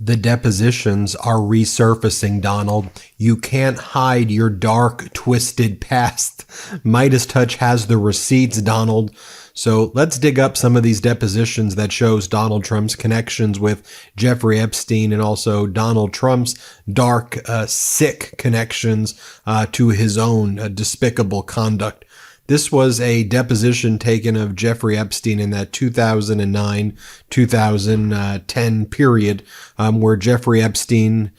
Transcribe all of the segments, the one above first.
The depositions are resurfacing, Donald. You can't hide your dark, twisted past. MeidasTouch has the receipts, Donald. So let's dig up some of these depositions that shows Donald Trump's connections with Jeffrey Epstein and also Donald Trump's dark, sick connections to his own despicable conduct. This was a deposition taken of Jeffrey Epstein in that 2009-2010 period, where Jeffrey Epstein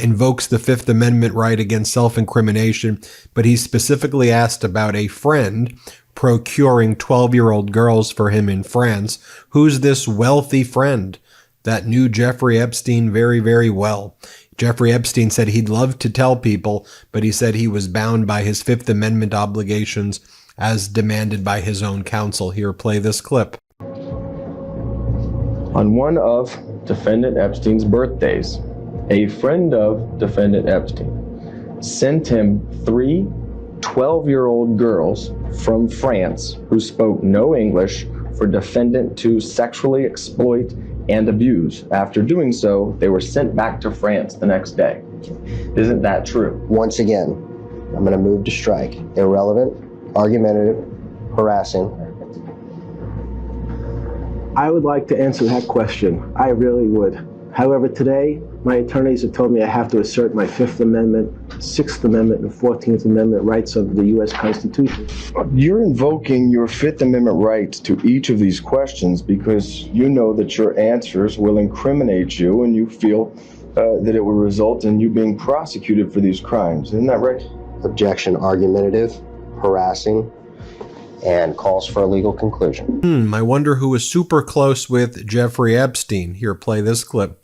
invokes the Fifth Amendment right against self-incrimination, but he specifically asked about a friend procuring 12-year-old girls for him in France. Who's this wealthy friend that knew Jeffrey Epstein very, very well? Jeffrey Epstein said he'd love to tell people, but he said he was bound by his Fifth Amendment obligations as demanded by his own counsel. Here, play this clip. On one of defendant Epstein's birthdays, a friend of defendant Epstein sent him 3 12-year-old girls from France who spoke no English for defendant to sexually exploit and abuse. After doing so, they were sent back to France the next day. Isn't that true? Once again, I'm going to move to strike. Irrelevant, argumentative, harassing. I would like to answer that question. I really would. However, today, my attorneys have told me I have to assert my Fifth Amendment, Sixth Amendment, and 14th Amendment rights under the U.S. Constitution. You're invoking your Fifth Amendment rights to each of these questions because you know that your answers will incriminate you and you feel that it will result in you being prosecuted for these crimes. Isn't that right? Objection, argumentative, harassing, and calls for a legal conclusion. I wonder who was super close with Jeffrey Epstein. Here, play this clip.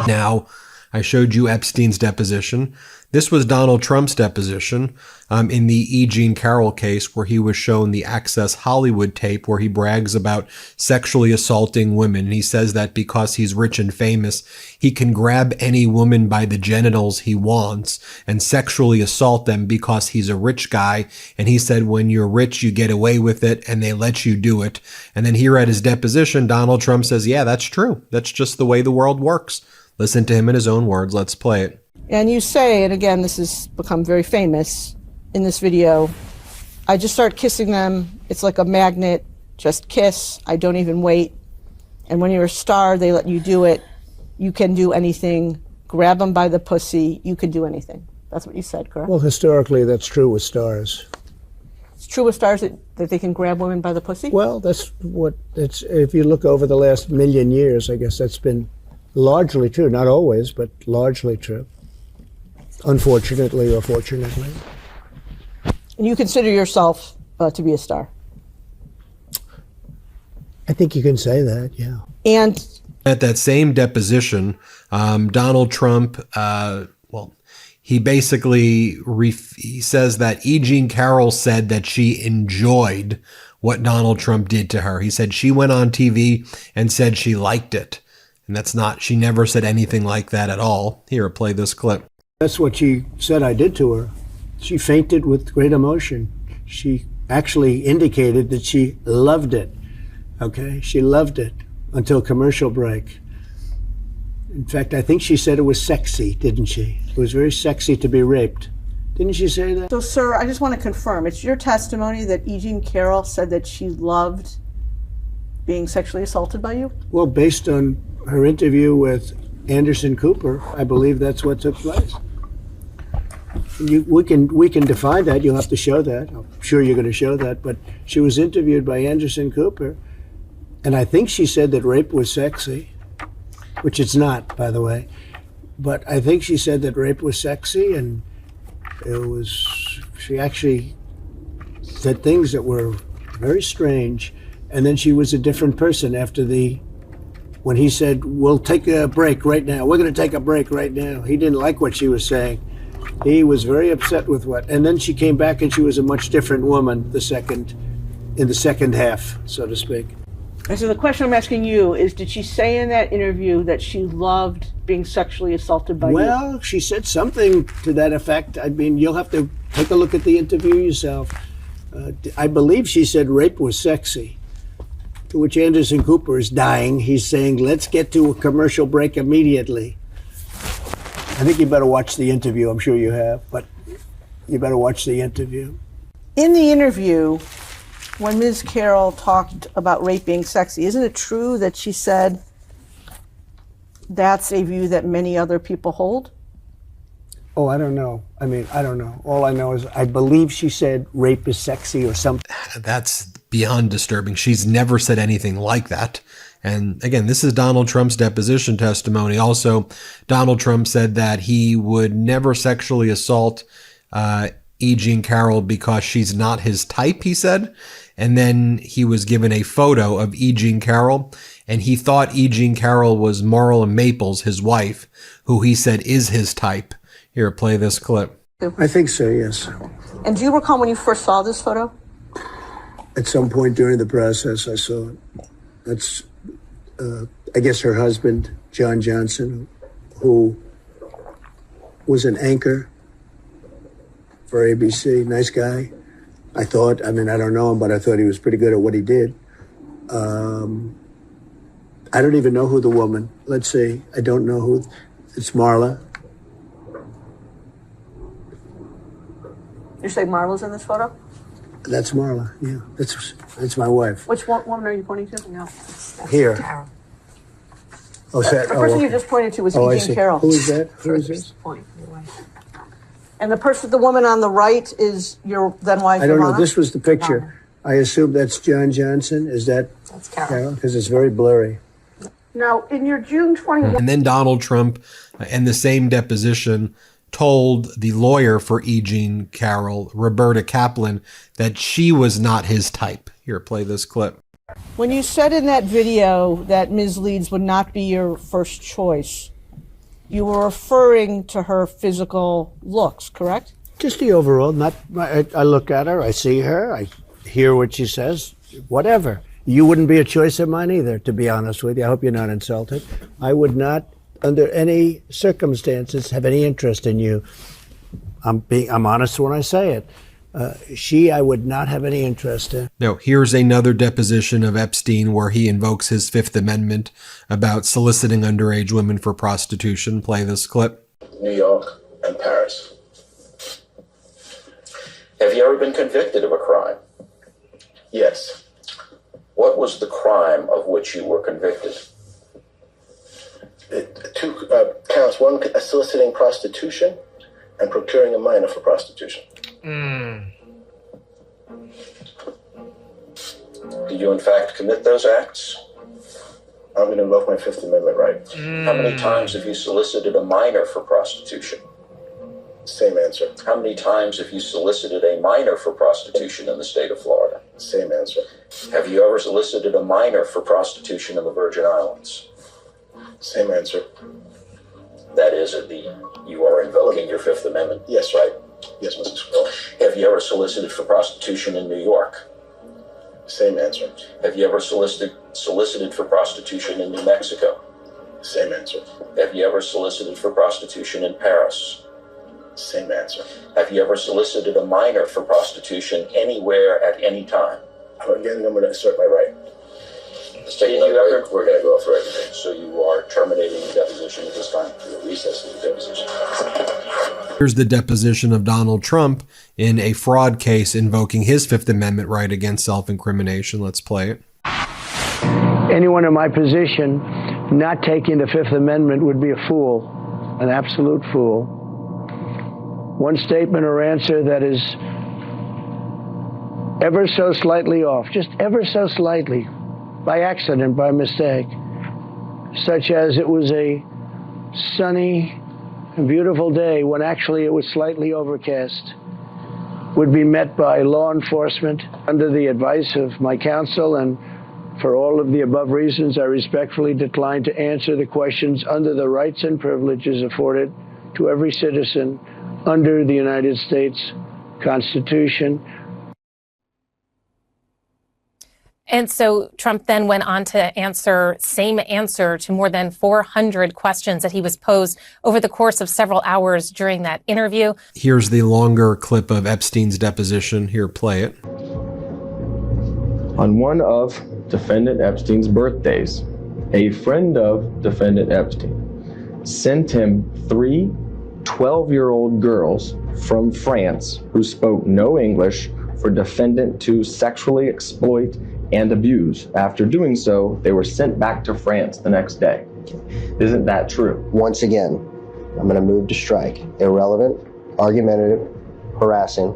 Now, I showed you Epstein's deposition. This was Donald Trump's deposition in the E. Jean Carroll case, where he was shown the Access Hollywood tape where he brags about sexually assaulting women. And he says that because he's rich and famous, he can grab any woman by the genitals he wants and sexually assault them because he's a rich guy. And he said, when you're rich, you get away with it and they let you do it. And then here at his deposition, Donald Trump says, yeah, that's true. That's just the way the world works. Listen to him in his own words. Let's play it. And you say, and again, this has become very famous in this video, I just start kissing them. It's like a magnet. Just kiss. I don't even wait. And when you're a star, they let you do it. You can do anything. Grab them by the pussy. You can do anything. That's what you said, correct? Well, historically, that's true with stars. It's true with stars that they can grab women by the pussy? Well, that's what it's. If you look over the last million years, I guess that's been largely true. Not always, but largely true. Unfortunately or fortunately. And you consider yourself to be a star? I think you can say that, yeah. And at that same deposition, Donald Trump, he basically he says that E. Jean Carroll said that she enjoyed what Donald Trump did to her. He said she went on TV and said she liked it. And that's not, she never said anything like that at all. Here, play this clip. That's what she said I did to her. She fainted with great emotion. She actually indicated that she loved it. Okay, she loved it until commercial break. In fact, I think she said it was sexy, didn't she? It was very sexy to be raped. Didn't she say that? so, sir, I just want to confirm, it's your testimony that E. Jean Carroll said that she loved being sexually assaulted by you? Well, based on her interview with Anderson Cooper, I believe that's what took place. We can define that. You'll have to show that. I'm sure you're going to show that. But she was interviewed by Anderson Cooper, and I think she said that rape was sexy, which it's not, by the way. But I think she said that rape was sexy, and she actually said things that were very strange. And then she was a different person after when he said, we'll take a break right now. We're going to take a break right now. He didn't like what she was saying. He was very upset with and then she came back and she was a much different woman in the second half, so to speak. And so the question I'm asking you is, did she say in that interview that she loved being sexually assaulted by you? Well, she said something to that effect. I mean, you'll have to take a look at the interview yourself. I believe she said rape was sexy, to which Anderson Cooper is dying. He's saying, let's get to a commercial break immediately. I think you better watch the interview. I'm sure you have, but you better watch the interview. In the interview, when Ms. Carroll talked about rape being sexy, isn't it true that she said that's a view that many other people hold? Oh, I don't know. I mean, I don't know. All I know is I believe she said rape is sexy or something. That's beyond disturbing. She's never said anything like that. And again, this is Donald Trump's deposition testimony. Also, Donald Trump said that he would never sexually assault E. Jean Carroll because she's not his type, he said. And then he was given a photo of E. Jean Carroll, and he thought E. Jean Carroll was Marla Maples, his wife, who he said is his type. Here, play this clip. I think so, yes. And do you recall when you first saw this photo? At some point during the process, I saw it. That's, I guess, her husband, John Johnson, who was an anchor for ABC. Nice guy. I thought, I mean, I don't know him, but I thought he was pretty good at what he did. I don't even know who the woman, let's see, I don't know who, it's Marla. You say Marla's in this photo? That's Marla, yeah, that's my wife. Which woman are you pointing to? No. Here. Oh, is that, The person you just pointed to was I E. Jean see. Carroll. Who is that? Who is this? And the woman on the right is your then wife, I don't know, Ivana? this was the picture. I assume that's John Johnson, is that? That's Carroll. Because it's very blurry. Now, in your June 21st... And then Donald Trump, in the same deposition, told the lawyer for E. Jean Carroll, Roberta Kaplan, that she was not his type. Here, play this clip. When you said in that video that Ms. Leeds would not be your first choice, you were referring to her physical looks, correct? Just the overall, I look at her, I see her, I hear what she says, whatever. You wouldn't be a choice of mine either, to be honest with you. I hope you're not insulted. I would not, under any circumstances, have any interest in you. I'm honest when I say it. I would not have any interest in. No, here's another deposition of Epstein where he invokes his Fifth Amendment about soliciting underage women for prostitution. Play this clip. New York and Paris. Have you ever been convicted of a crime? Yes. What was the crime of which you were convicted? Two counts. One, soliciting prostitution and procuring a minor for prostitution. Did you in fact commit those acts? I'm going to invoke my Fifth Amendment right. How many times have you solicited a minor for prostitution? Same answer. How many times have you solicited a minor for prostitution in the state of Florida? Same answer. Have you ever solicited a minor for prostitution in the Virgin Islands? Same answer. That is, you are invoking your Fifth Amendment? Yes, right. Yes, Mr. Squirrel. Have you ever solicited for prostitution in New York? Same answer. Have you ever solicited for prostitution in New Mexico? Same answer. Have you ever solicited for prostitution in Paris? Same answer. Have you ever solicited a minor for prostitution anywhere at any time? Again, I'm going to assert my right. Did you ever? We're going to go off for everything. So you are terminating the deposition at this time? The recess of the deposition. Here's the deposition of Donald Trump in a fraud case invoking his Fifth Amendment right against self-incrimination. Let's play it. Anyone in my position not taking the Fifth Amendment would be a fool, an absolute fool. One statement or answer that is ever so slightly off, just ever so slightly, by accident, by mistake, such as it was a sunny and beautiful day when actually it was slightly overcast, would be met by law enforcement under the advice of my counsel, and for all of the above reasons, I respectfully decline to answer the questions under the rights and privileges afforded to every citizen under the United States Constitution. And so Trump then went on to answer to more than 400 questions that he was posed over the course of several hours during that interview. Here's the longer clip of Epstein's deposition. Here, play it. On one of defendant Epstein's birthdays, a friend of defendant Epstein sent him 3 12-year-old girls from France who spoke no English for defendant to sexually exploit and abuse. After doing so, they were sent back to France the next day. Isn't that true? Once again, I'm going to move to strike. Irrelevant, argumentative, harassing.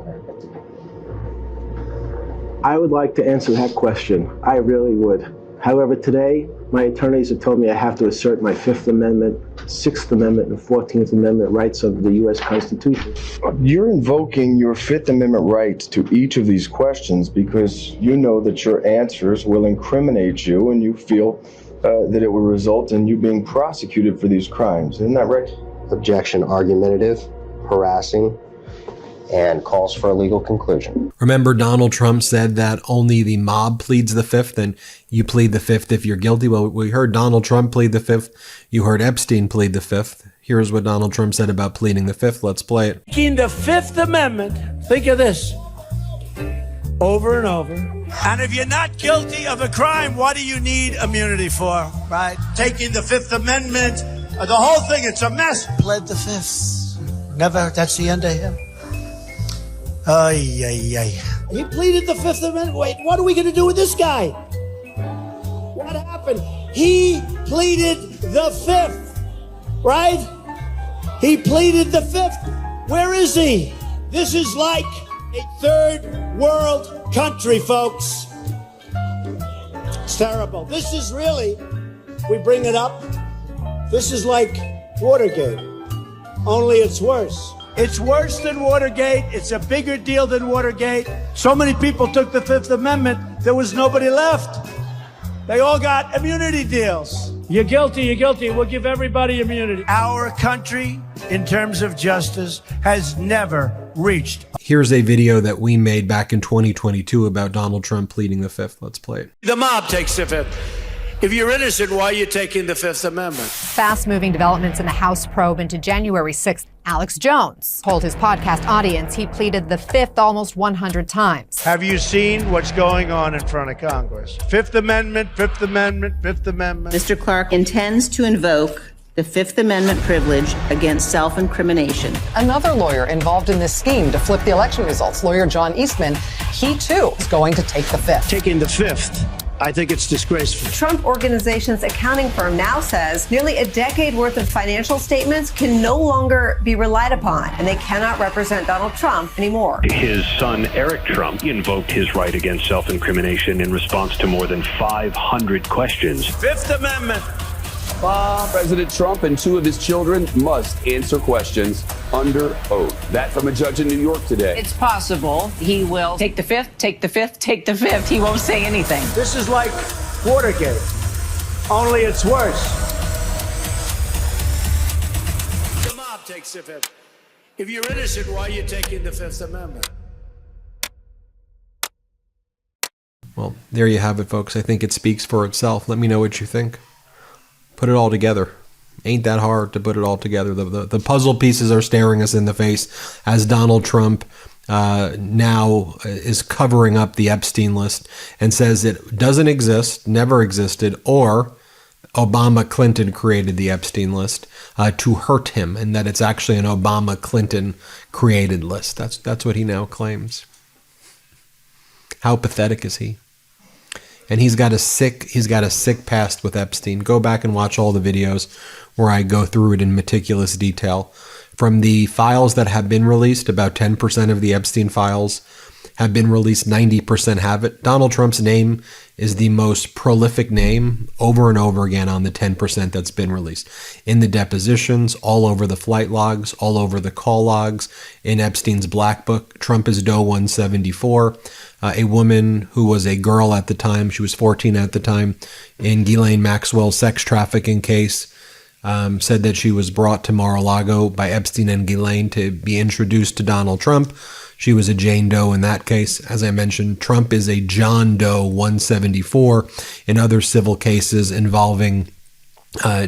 I would like to answer that question. I really would. However, today, my attorneys have told me I have to assert my Fifth Amendment, Sixth Amendment, and 14th Amendment rights of the U.S. Constitution. You're invoking your Fifth Amendment rights to each of these questions because you know that your answers will incriminate you and you feel that it will result in you being prosecuted for these crimes. Isn't that right? Objection, argumentative, harassing, and calls for a legal conclusion. Remember, Donald Trump said that only the mob pleads the Fifth, and you plead the Fifth if you're guilty. Well, we heard Donald Trump plead the Fifth. You heard Epstein plead the Fifth. Here's what Donald Trump said about pleading the Fifth. Let's play it. Taking the Fifth Amendment, think of this, over and over. And if you're not guilty of a crime, what do you need immunity for, right? Taking the Fifth Amendment, the whole thing, it's a mess. Pled the Fifth. Never, that's the end of him. Ay, ay, ay. He pleaded the Fifth Amendment. Wait, what are we going to do with this guy? What happened? He pleaded the Fifth, right? He pleaded the Fifth. Where is he? This is like a third world country, folks. It's terrible. This is really, we bring it up, this is like Watergate, only it's worse. It's worse than Watergate. It's a bigger deal than Watergate. So many people took the Fifth Amendment, there was nobody left. They all got immunity deals. You're guilty, you're guilty. We'll give everybody immunity. Our country, in terms of justice, has never reached. Here's a video that we made back in 2022 about Donald Trump pleading the Fifth. Let's play it. The mob takes the Fifth. If you're innocent, why are you taking the Fifth Amendment? Fast-moving developments in the House probe into January 6th. Alex Jones told his podcast audience he pleaded the Fifth almost 100 times. Have you seen what's going on in front of Congress? Fifth Amendment, Fifth Amendment, Fifth Amendment. Mr. Clark intends to invoke the Fifth Amendment privilege against self-incrimination. Another lawyer involved in this scheme to flip the election results, lawyer John Eastman, he too is going to take the Fifth. Taking the Fifth. I think it's disgraceful. Trump Organization's accounting firm now says nearly a decade worth of financial statements can no longer be relied upon, and they cannot represent Donald Trump anymore. His son, Eric Trump, invoked his right against self-incrimination in response to more than 500 questions. Fifth Amendment. President Trump and 2 of his children must answer questions under oath. That from a judge in New York today. It's possible he will take the Fifth, take the Fifth, take the Fifth. He won't say anything. This is like Watergate, only it's worse. The mob takes the Fifth. If you're innocent, why are you taking the Fifth Amendment? Well, there you have it, folks. I think it speaks for itself. Let me know what you think. Put it all together. Ain't that hard to put it all together. The puzzle pieces are staring us in the face as Donald Trump now is covering up the Epstein list and says it doesn't exist, never existed, or Obama-Clinton created the Epstein list to hurt him, and that it's actually an Obama-Clinton created list. That's what he now claims. How pathetic is he? And he's got a sick past with Epstein. Go back and watch all the videos where I go through it in meticulous detail. From the files that have been released, about 10% of the Epstein files have been released, 90% have it. Donald Trump's name is the most prolific name over and over again on the 10% that's been released. In the depositions, all over the flight logs, all over the call logs, in Epstein's black book, Trump is Doe 174. A woman who was a girl at the time, she was 14 at the time, in Ghislaine Maxwell's sex trafficking case, said that she was brought to Mar-a-Lago by Epstein and Ghislaine to be introduced to Donald Trump. She was a Jane Doe in that case. As I mentioned, Trump is a John Doe 174 in other civil cases involving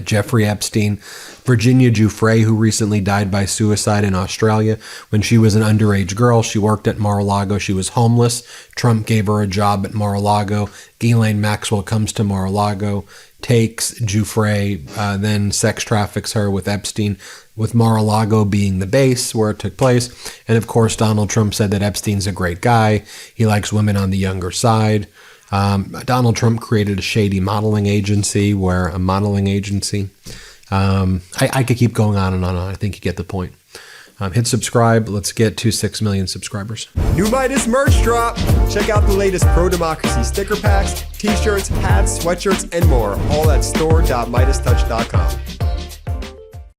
Jeffrey Epstein. Virginia Giuffre, who recently died by suicide in Australia. When she was an underage girl, she worked at Mar-a-Lago. She was homeless. Trump gave her a job at Mar-a-Lago. Ghislaine Maxwell comes to Mar-a-Lago, takes Giuffre, then sex traffics her with Epstein, with Mar-a-Lago being the base where it took place. And of course, Donald Trump said that Epstein's a great guy. He likes women on the younger side. Donald Trump created a shady modeling agency I could keep going on and on. I think you get the point. Hit subscribe. Let's get to 6 million subscribers. New Meidas merch drop. Check out the latest pro-democracy sticker packs, t-shirts, hats, sweatshirts, and more. All at store.meidastouch.com.